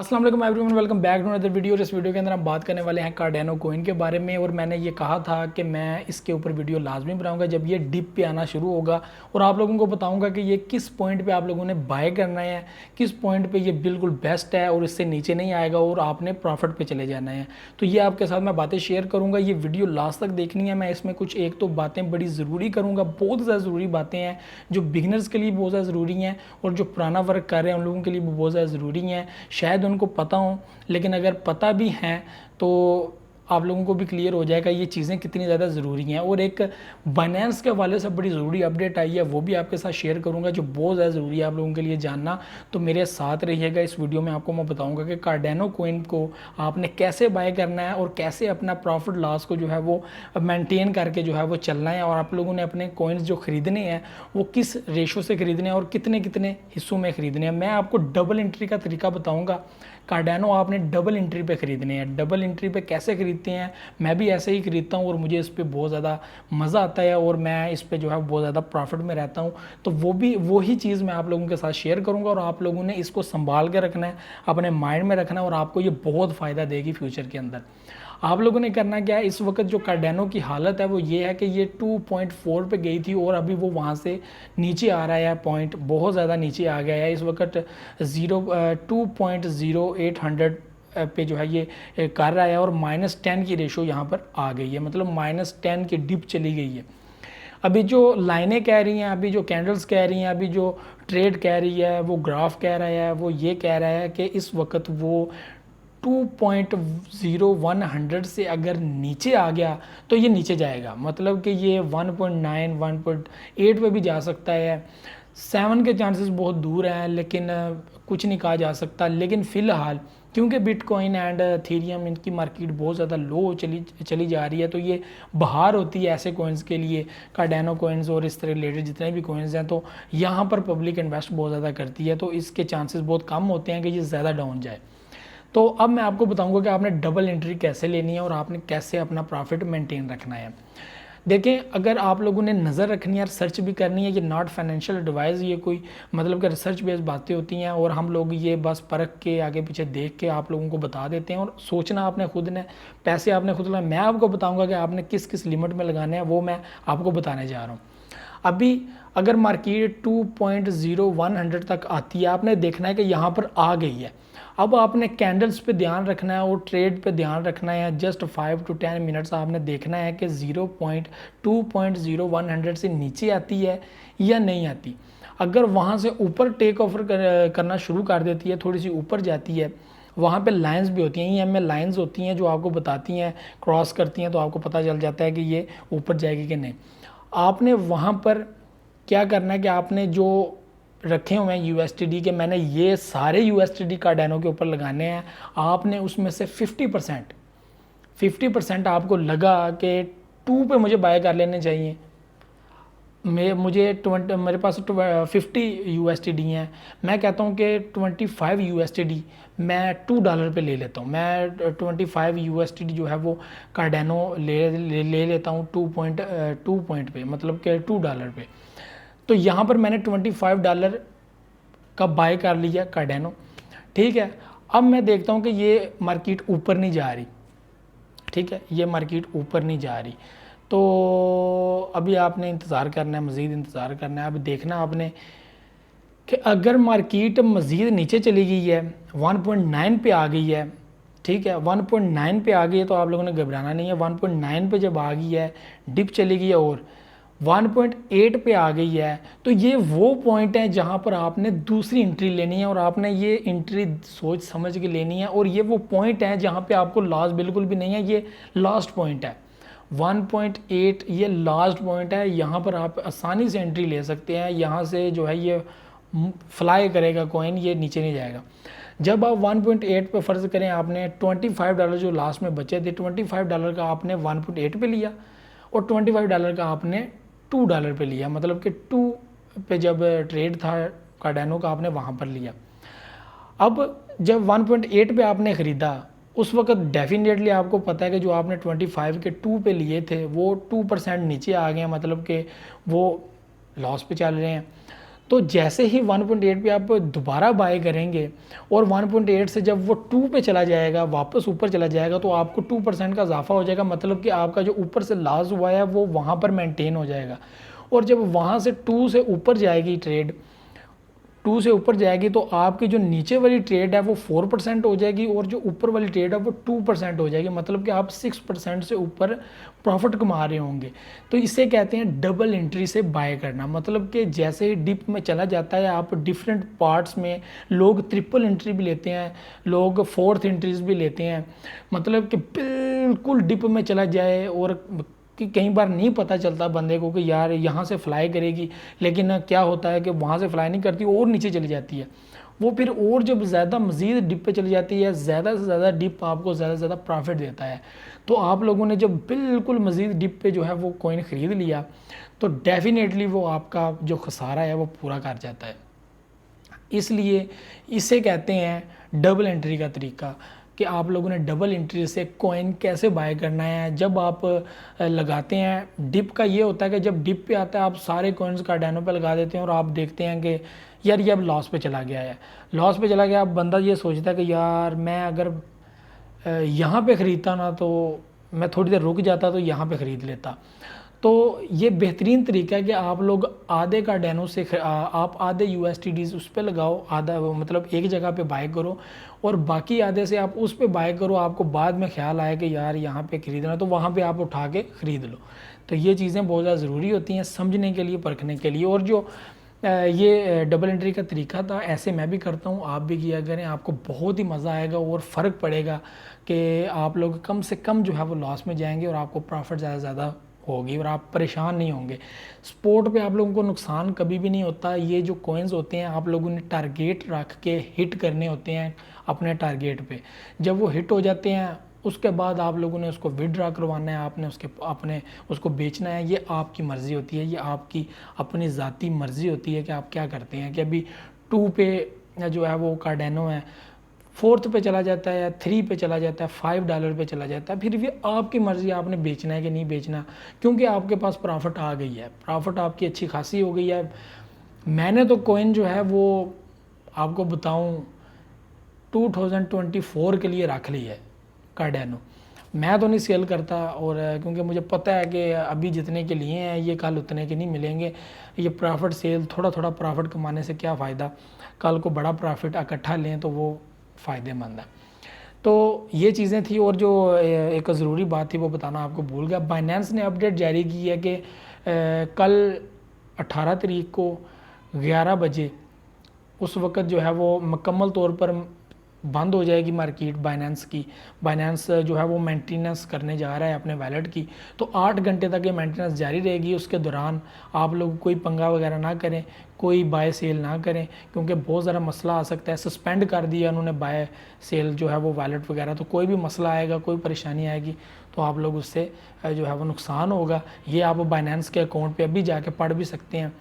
अस्सलाम वालेकुम everyone, welcome back to another video. इस वीडियो के अंदर हम बात करने वाले हैं कार्डेनो कोइन के बारे में। और मैंने ये कहा था कि मैं इसके ऊपर वीडियो लाजमी बनाऊंगा जब ये डिप पे आना शुरू होगा, और आप लोगों को बताऊंगा कि ये किस पॉइंट पे आप लोगों ने बाय करना है, किस पॉइंट पे ये बिल्कुल बेस्ट है और इससे नीचे नहीं आएगा और आपने प्रॉफिट पे चले जाना है। तो ये आपके साथ मैं बातें शेयर करूँगा, ये वीडियो लास्ट तक देखनी है। मैं इसमें कुछ एक तो बातें बड़ी ज़रूरी करूँगा, बहुत ज़्यादा ज़रूरी बातें हैं जो बिगनर्स के लिए बहुत ज़्यादा ज़रूरी हैं, और जो पुराना वर्क कर रहे हैं उन लोगों के लिए भी बहुत ज़्यादा ज़रूरी हैं। शायद उनको पता हो, लेकिन अगर पता भी हैं तो आप लोगों को भी क्लियर हो जाएगा ये चीज़ें कितनी ज़्यादा ज़रूरी हैं। और एक बाइनेंस के हवाले से बड़ी ज़रूरी अपडेट आई है, वो भी आपके साथ शेयर करूंगा जो बहुत ज़्यादा ज़रूरी है आप लोगों के लिए जानना। तो मेरे साथ रहिएगा इस वीडियो में। आपको मैं बताऊंगा कि कार्डेनो कोइन को आपने कैसे बाय करना है और कैसे अपना प्रॉफिट लॉस को जो है वो मेंटेन करके जो है वो चलना है, और आप लोगों ने अपने कोइंस जो ख़रीदने हैं वो किस रेशो से ख़रीदने हैं और कितने कितने हिस्सों में ख़रीदने हैं। मैं आपको डबल एंट्री का तरीका बताऊँगा। कार्डेनो आपने डबल एंट्री पे ख़रीदने हैं। डबल एंट्री पे कैसे ख़रीदते हैं, मैं भी ऐसे ही ख़रीदता हूँ और मुझे इस पर बहुत ज़्यादा मज़ा आता है और मैं इस पर जो है बहुत ज़्यादा प्रॉफिट में रहता हूँ। तो वही चीज़ मैं आप लोगों के साथ शेयर करूँगा, और आप लोगों ने इसको संभाल के रखना है, अपने माइंड में रखना है, और आपको ये बहुत फ़ायदा देगी फ्यूचर के अंदर। आप लोगों ने करना क्या है, इस वक्त जो कार्डेनो की हालत है वो ये है कि ये 2.4 पे गई थी और अभी वो वहाँ से नीचे आ रहा है, पॉइंट बहुत ज़्यादा नीचे आ गया है। इस वक्त 2.0800 पे जो है ये कर रहा है, और -10 की रेशो यहाँ पर आ गई है, मतलब -10 की डिप चली गई है। अभी जो लाइनें कह रही हैं, अभी जो कैंडल्स कह रही हैं, अभी जो ट्रेड कह रही है, वो ग्राफ कह रहा है, वो ये कह रहा है कि इस वक्त वो 2.0100 से अगर नीचे आ गया तो ये नीचे जाएगा, मतलब कि ये 1.9 1.8 पे भी जा सकता है। 7 के चांसेस बहुत दूर हैं, लेकिन कुछ नहीं कहा जा सकता। लेकिन फ़िलहाल क्योंकि बिटकॉइन एंड थीरियम इनकी मार्केट बहुत ज़्यादा लो चली जा रही है, तो ये बाहर होती है ऐसे कॉइन्स के लिए, कार्डेनो कॉइन्स और इस तरह रिलेटेड जितने भी कॉइन्स हैं, तो यहाँ पर पब्लिक इन्वेस्ट बहुत ज़्यादा करती है, तो इसके चांसेस बहुत कम होते हैं कि ये ज़्यादा डाउन जाए। तो अब मैं आपको बताऊंगा कि आपने डबल एंट्री कैसे लेनी है और आपने कैसे अपना प्रॉफिट मेंटेन रखना है। देखें, अगर आप लोगों ने नज़र रखनी है, रिसर्च भी करनी है, ये नॉट फाइनेंशियल एडवाइस, ये कोई मतलब कि रिसर्च बेस्ड बातें होती हैं, और हम लोग ये बस परख के आगे पीछे देख के आप लोगों को बता देते हैं, और सोचना आपने खुद ने, पैसे आपने खुद लगाए। मैं आपको बताऊंगा कि आपने किस किस लिमिट में लगाने हैं, वो मैं आपको बताने जा रहा हूँ। अभी अगर मार्केट 2.0100 तक आती है, आपने देखना है कि यहाँ पर आ गई है। अब आपने कैंडल्स पे ध्यान रखना है और ट्रेड पे ध्यान रखना है। जस्ट 5 to 10 मिनट्स आपने देखना है कि 2.0100 से नीचे आती है या नहीं आती। अगर वहाँ से ऊपर टेक ऑफर करना शुरू कर देती है, थोड़ी सी ऊपर जाती है, वहाँ पे लाइंस भी होती हैं, EMA लाइंस होती हैं जो आपको बताती हैं, क्रॉस करती हैं, तो आपको पता चल जाता है कि ये ऊपर जाएगी कि नहीं। आपने वहाँ पर क्या करना है कि आपने जो रखे हुए हैं USDT के, मैंने ये सारे USDT कार्डेनो के ऊपर लगाने हैं। आपने उसमें से 50% आपको लगा कि 2 पे मुझे बाय कर लेने चाहिए, मेरे पास 50 USDT हैं, मैं कहता हूँ कि 25 USDT मैं $2 पे ले लेता हूँ। मैं 25 USDT जो है वो कार्डेनो ले लेता हूँ 2 पॉइंट पे, मतलब कि $2 पे। तो यहाँ पर मैंने $25 का बाय कर लिया कार्डेनो, ठीक है। अब मैं देखता हूँ कि ये मार्केट ऊपर नहीं जा रही, ठीक है, ये मार्केट ऊपर नहीं जा रही, तो अभी आपने इंतज़ार करना है, मज़ीद इंतज़ार करना है। अभी देखना आपने कि अगर मार्केट मज़ीद नीचे चली गई है, 1.9 पे आ गई है, ठीक है, 1.9 पे आ गई है, तो आप लोगों ने घबराना नहीं है। 1.9 पे जब आ गई है, डिप चली गई है और 1.8 पे आ गई है, तो ये वो पॉइंट है जहाँ पर आपने दूसरी एंट्री लेनी है, और आपने ये एंट्री सोच समझ के लेनी है। और ये वो पॉइंट है जहाँ पे आपको लॉस बिल्कुल भी नहीं है, ये लास्ट पॉइंट है 1.8, ये लास्ट पॉइंट है। यहाँ पर आप आसानी से एंट्री ले सकते हैं, यहाँ से जो है ये फ्लाई करेगा कॉइन, ये नीचे नहीं जाएगा। जब आप 1.8 पे फ़र्ज़ करें, आपने $25 जो लास्ट में बचे थे, $25 का आपने 1.8 पे लिया, और $25 का आपने $2 पे लिया, मतलब कि 2 पे जब ट्रेड था कार्डेनो का, आपने वहाँ पर लिया। अब जब 1.8 पे आपने ख़रीदा, उस वक्त डेफिनेटली आपको पता है कि जो आपने 25 के 2 पे लिए थे वो 2% नीचे आ गए हैं, मतलब कि वो लॉस पे चल रहे हैं। तो जैसे ही 1.8 पे आप दोबारा बाय करेंगे और 1.8 से जब वो 2 पे चला जाएगा, वापस ऊपर चला जाएगा, तो आपको 2% का इजाफा हो जाएगा। मतलब कि आपका जो ऊपर से लॉस हुआ है वो वहाँ पर मेंटेन हो जाएगा। और जब वहाँ से 2 से ऊपर जाएगी ट्रेड, 2 से ऊपर जाएगी, तो आपकी जो नीचे वाली ट्रेड है वो 4% हो जाएगी और जो ऊपर वाली ट्रेड है वो 2% हो जाएगी। मतलब कि आप 6% से ऊपर प्रॉफिट कमा रहे होंगे। तो इसे कहते हैं डबल एंट्री से बाय करना। मतलब कि जैसे ही डिप में चला जाता है, आप डिफरेंट पार्ट्स में, लोग ट्रिपल एंट्री भी लेते हैं, लोग फोर्थ एंट्रीज भी लेते हैं। मतलब कि बिल्कुल डिप में चला जाए और कि कई बार नहीं पता चलता बंदे को कि यार यहाँ से फ्लाई करेगी, लेकिन क्या होता है कि वहाँ से फ्लाई नहीं करती और नीचे चली जाती है। वो फिर और जब ज़्यादा मज़ीद डिप पे चली जाती है, ज़्यादा से ज़्यादा डिप आपको ज़्यादा से ज़्यादा प्रॉफिट देता है। तो आप लोगों ने जब बिल्कुल मज़ीद डिप पे जो है वो कॉइन ख़रीद लिया, तो डेफिनेटली वो आपका जो खसारा है वो पूरा कर जाता है। इसलिए इसे कहते हैं डबल एंट्री का तरीका, कि आप लोगों ने डबल एंट्री से कॉइन कैसे बाय करना है। जब आप लगाते हैं डिप का, ये होता है कि जब डिप पे आता है आप सारे कॉइन्स कार्डानो पे लगा देते हैं और आप देखते हैं कि यार ये अब लॉस पे चला गया है, लॉस पे चला गया। अब बंदा ये सोचता है कि यार मैं अगर यहाँ पे ख़रीदता ना, तो मैं थोड़ी देर रुक जाता तो यहाँ पे ख़रीद लेता। तो ये बेहतरीन तरीका है कि आप लोग आधे कार्डानो से आप आधे USDT उस पर लगाओ, आधा मतलब एक जगह पे बाय करो और बाकी आधे से आप उस पे बाय करो। आपको बाद में ख्याल आया कि यार यहाँ पे ख़रीदना, तो वहाँ पे आप उठा के ख़रीद लो। तो ये चीज़ें बहुत ज़्यादा ज़रूरी होती हैं समझने के लिए, परखने के लिए। और जो ये डबल एंट्री का तरीका था, ऐसे मैं भी करता हूँ, आप भी किया करें, आपको बहुत ही मज़ा आएगा और फ़र्क पड़ेगा कि आप लोग कम से कम जो है वो लॉस में जाएंगे और आपको प्रॉफिट ज़्यादा से ज़्यादा होगी और आप परेशान नहीं होंगे। स्पोर्ट पे आप लोगों को नुकसान कभी भी नहीं होता। ये जो कॉइन्स होते हैं आप लोगों ने टारगेट रख के हिट करने होते हैं अपने टारगेट पे। जब वो हिट हो जाते हैं उसके बाद आप लोगों ने उसको विड्रॉ करवाना है, आपने अपने उसको बेचना है। ये आपकी मर्ज़ी होती है, ये आपकी अपनी ज़ाती मर्ज़ी होती है कि आप क्या करते हैं। कि अभी 2 पे जो है वो कार्डानो है, 4th पे चला जाता है, 3 पे चला जाता है, $5 पे चला जाता है, फिर भी आपकी मर्ज़ी, आपने बेचना है कि नहीं बेचना, क्योंकि आपके पास प्रॉफिट आ गई है, प्रॉफिट आपकी अच्छी खासी हो गई है। मैंने तो कॉइन जो है वो आपको बताऊं 2024 के लिए रख ली है कार्डानो। मैं तो नहीं सेल करता, और क्योंकि मुझे पता है कि अभी जितने के लिए हैं ये कल उतने के नहीं मिलेंगे। ये प्रॉफिट सेल, थोड़ा थोड़ा प्रॉफिट कमाने से क्या फ़ायदा, कल को बड़ा प्रॉफिट इकट्ठा लें तो वो फ़ायदेमंद है। तो ये चीज़ें थी। और जो एक ज़रूरी बात थी वो बताना आपको भूल गया, बाइनेंस ने अपडेट जारी की है कि कल 18 तारीख को 11 बजे उस वक़्त जो है वो मुकम्मल तौर पर बंद हो जाएगी मार्केट बाइनेंस की। बाइनेंस जो है वो मेंटेनेंस करने जा रहा है अपने वैलेट की, तो 8 घंटे तक ये मेंटेनेंस जारी रहेगी। उसके दौरान आप लोग कोई पंगा वगैरह ना करें, कोई बाय सेल ना करें, क्योंकि बहुत ज़्यादा मसला आ सकता है। सस्पेंड कर दिया उन्होंने बाय सेल जो है वो वैलेट वगैरह, तो कोई भी मसला आएगा, कोई परेशानी आएगी तो आप लोग उससे जो है वो नुकसान होगा। ये आप बाइनेंस के अकाउंट पे अभी जाके पढ़ भी सकते हैं,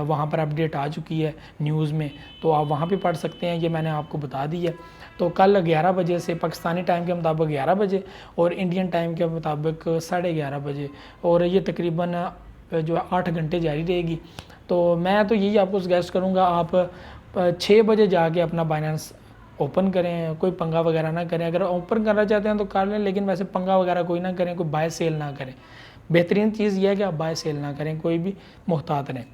वहाँ पर अपडेट आ चुकी है न्यूज़ में, तो आप वहाँ पे पढ़ सकते हैं। ये मैंने आपको बता दी है। तो कल 11 बजे से पाकिस्तानी टाइम के मुताबिक 11 बजे और इंडियन टाइम के मुताबिक 11:30 बजे, और ये तकरीबन जो है 8 घंटे जारी रहेगी। तो मैं तो यही आपको सजेस्ट करूँगा, आप 6 बजे जाके अपना बाइनेंस ओपन करें, कोई पंगा वगैरह ना करें। अगर ओपन करना चाहते हैं तो कर लें, लेकिन वैसे पंगा वगैरह कोई ना करें, कोई बाय सेल ना करें। बेहतरीन चीज़ यह है कि आप बाय सेल ना करें, कोई भी मोहतात रहें।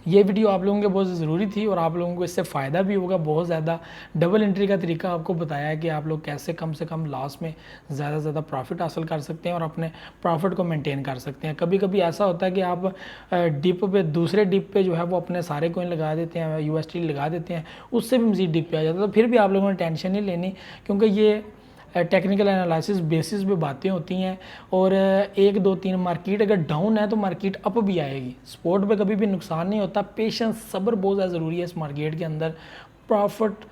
ये वीडियो आप लोगों के बहुत ज़रूरी थी और आप लोगों को इससे फ़ायदा भी होगा बहुत ज़्यादा। डबल एंट्री का तरीका आपको बताया है कि आप लोग कैसे कम से कम लॉस में ज़्यादा से ज़्यादा प्रॉफिट हासिल कर सकते हैं और अपने प्रॉफिट को मेंटेन कर सकते हैं। कभी कभी ऐसा होता है कि आप डिप पे, दूसरे डिप पे जो है वो अपने सारे कॉइन लगा देते हैं, USDT लगा देते हैं, उससे भी मज़ीद डिप पे आ जाता है। तो फिर भी आप लोगों ने टेंशन नहीं लेनी, क्योंकि ये टेक्निकल एनालिसिस बेसिस पे बातें होती हैं। और 1 2 3 मार्केट अगर डाउन है तो मार्केट अप भी आएगी। स्पोर्ट पे कभी भी नुकसान नहीं होता। पेशेंस, सब्र बहुत ज़्यादा ज़रूरी है इस मार्केट के अंदर। प्रॉफिट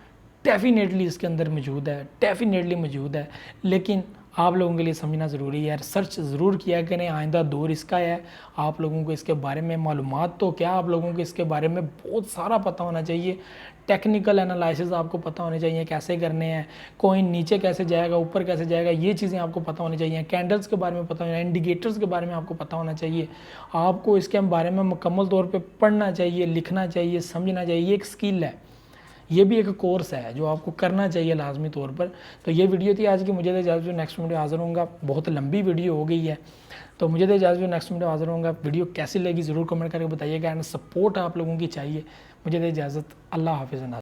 डेफिनेटली इसके अंदर मौजूद है, डेफिनेटली मौजूद है, लेकिन आप लोगों के लिए समझना ज़रूरी है। रिसर्च ज़रूर किया करें, आइंदा दौर इसका है। आप लोगों को इसके बारे में मालूमात तो क्या, आप लोगों को इसके बारे में बहुत सारा पता होना चाहिए। टेक्निकल एनालिसिस आपको पता होने चाहिए, कैसे करने हैं, कॉइन नीचे कैसे जाएगा, ऊपर कैसे जाएगा, ये चीज़ें आपको पता होनी चाहिए। कैंडल्स के बारे में पता होना चाहिए, इंडिकेटर्स के बारे में आपको पता होना चाहिए। आपको इसके बारे में मुकम्मल तौर पर पढ़ना चाहिए, लिखना चाहिए, समझना चाहिए। ये एक स्किल है, ये भी एक कोर्स है जो आपको करना चाहिए लाजमी तौर पर। तो ये वीडियो थी आज की, मुझे तो इजाज़त, नेक्स्ट वीडियो हाज़िर होऊंगा। बहुत लंबी वीडियो हो गई है, तो मुझे तो इजाज़त, नेक्स्ट वीडियो हाज़िर होऊंगा। वीडियो कैसी लगी ज़रूर कमेंट करके बताइएगा, एंड सपोर्ट आप लोगों की चाहिए। मुझे तो इजाज़त, अल्लाह हाफ़िज़।